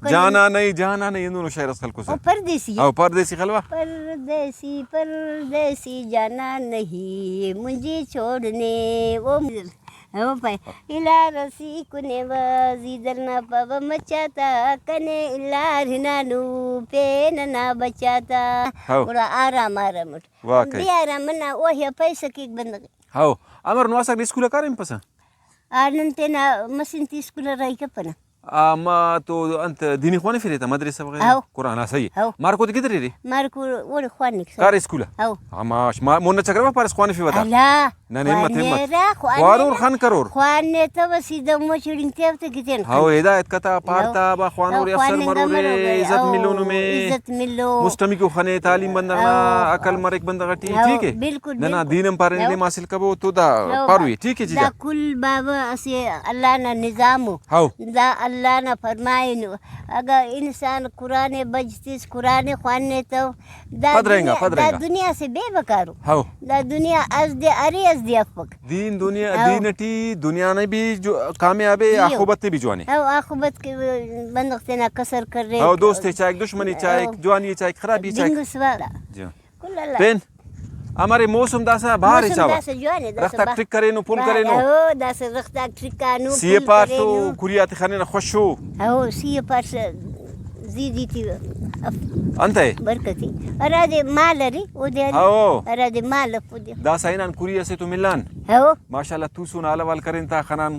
जाना नहीं दोनों शायर असल को से परदेसी खलवा परदेसी जाना नहीं मुझे छोड़ने वो इला रसी कुने वजीदर ना पव मचाता कने इलार नानू पेन ना बचाता पूरा आराम बे आराम ना ओह पैसा की बंद हाओ अमर नवासा स्कूल का रेम पसा आनंते ना मशीन ती स्कूल रही के पना ما تو انت ديني خواني في ريتا مدرسه بغير قران سي ماركو تقدري ري ماركو ور خوانك كار سكولا ماش ما مون تشكر بارس خواني في ودا لا ناني مت وارور خان كرور خوانه تو سيده مو شيرين تيفت كتين هاو هدايت كتا بارتا با خوانور يفسر مرور عزت ملون में عزت ملو मुस्तमी को खाने तालीम बंदगना अकल मरेक बंदगा ठीक है बिल्कुल ना दीनम पारने दे मासिल कबो तो दा पारुई ठीक है जीजा कुल बाबा असे अल्लाह ना निजाम हाउ दा अल्लाह ना फरमाए अगर इंसान कुरान बजतीस कुरान खाने तो दा दुनिया से बेबकारो हाउ दा दुनिया अज दे अफक दीन दुनिया दीनटी दुनिया ने भी जो कामयाब है आखिरत भी जवानी हाउ आखिरत के बंदक से ना कसर कर रहे हाउ दोस्त चाहे दुश्मनी चाहे जवानी चाहे खराबी चाहे जी पेन हमारे मौसम दासा बाहर है चावा रखता ट्रिक करे नो पुल करे नो हो दासा रखता ट्रिक कानू सीए पार तो कुरियात खाने ना खुश हो हो सीए पार जीदी थी अंत है बरकती अरे मालरी उदे अरे माल उदे दासा इनान कुरिया से तो मिलान हो माशाल्लाह तू सुन आलवाल करें ता खनान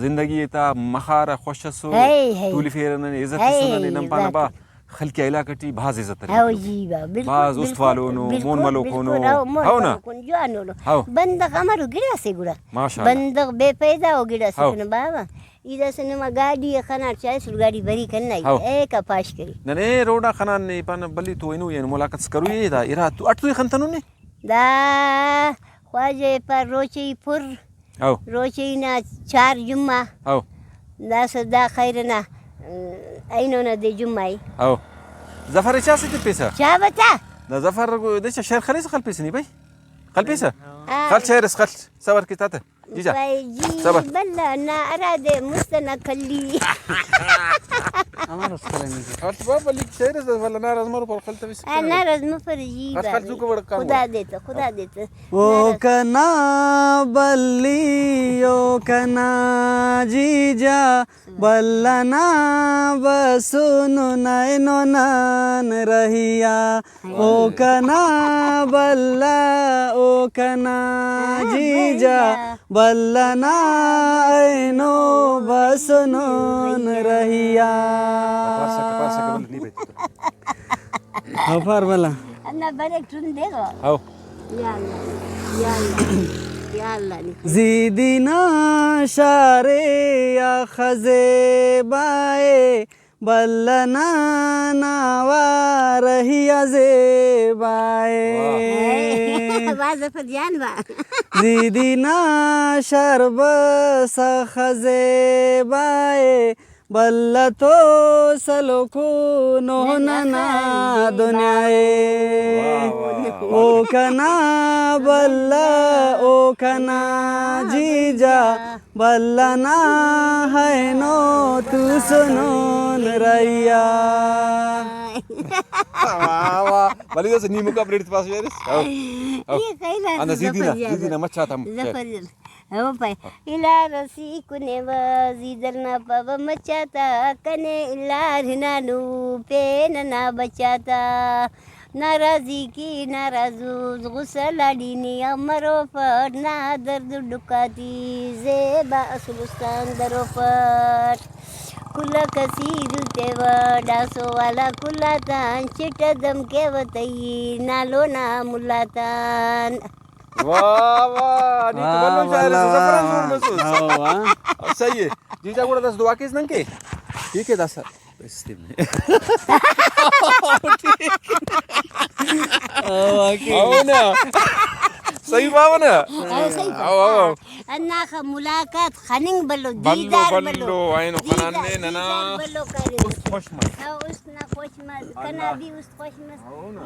जिंदगी ता मखारा खुशसो तूली फेरन इज्जत सुनने नंपाना बा खलकी इलाकटी भाज इज्जत हाउ जी भाज उस्तवालोनो मोन मलो कोनो हाउ ना हाउ बंदक हमारो गिरा से गुड़ा माशाल्लाह बंदक बेपैदा हो गिरा से बाबा इधर से नमा गाड़ी खाना चाहे सुर गाड़ी भरी करना है एक पास करी नने रोडा खाना ने पान बली तो इनु ये मुलाकात करू ये दा इरा तू अटू खंतनु ने दा ख्वाजे पर रोची पुर हाउ रोची ना 4 जुम्मा हाउ दा सदा खैरना ऐनो ना दे जुम्माई हाउ जफर चासे ते पैसा क्या बता दा जफर दे शहर खलीस खल पैसा नहीं भाई खल पैसा खल शहर खल صور की तात जीजा صبر بلا انا اراد مستنا خلي امانه سلامي خالت بابا ليك شهر ولا نار ازمر पर खलत बस انا رزم فرجي खुदा देता ओ कना बल्ली ओ कना जीजा बल्लना बसुनु नैनो नन रहिया ओ कना बल्ला ओ कना जीजा बल्लना ऐनो बसुनु रहिया हफार बला अन्ना बड़े टुन देखो आओ या अल्लाह जीदीना शारे या खजे बाए बल्लना नावा रहिया जे बाए वाज़ फरजान बा जीदीना शरब खजे बाए बल्ला तो सलोको नोहना दुनियाए ओ कना बल्ला ओ कना जीजा बल्ला ना है नो तू सुनो रैया वाह बली तो नीमू का प्लेट पास यार ये कैला अंदर सीधी ना मच्छा था हो पाए इला रसी कुने वजीदर ना पव मचाता कने इलार नानू पेन ना बचाता नाराजी की नाराजू गुस्सा लाडीनी अमरो पर ना दर्द डुकाती जेबा असुलुस्तान दरो पर कुला कसीर तेवा डासो वाला कुलातान चिट दम के वतई नालो ना मुलातान वाह वाह नी तो बल्लो शायर जफरान जोर मसूद हां सही है जीजा को दस दुआ केस नंके ठीक है दस इस्ते में आओ ना सही बात ना आओ अन्ना का मुलाकात खनिंग बल्लो दीदार बल्लो आइनो खनान ने नना बल्लो करे खुश मत हां उसना खुश मत कना भी उस खुश मत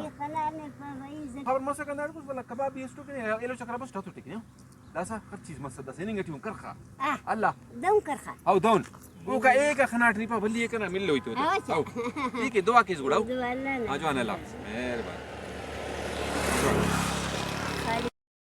ये खनान ने भाई खबर मसा कनार कुछ वाला कबाब ये स्टोक ने येलो चक्रा बस तो ठीक है दासा हर चीज मसा दस नहीं गटी करखा अल्लाह दम करखा او دون वो का एक खना ट्रिपा भली एक ना मिल लो तो अच्छा। ठीक है दुआ किस गुड़ाओ दुआ अल्लाह ना। आज आने ला मेहरबानी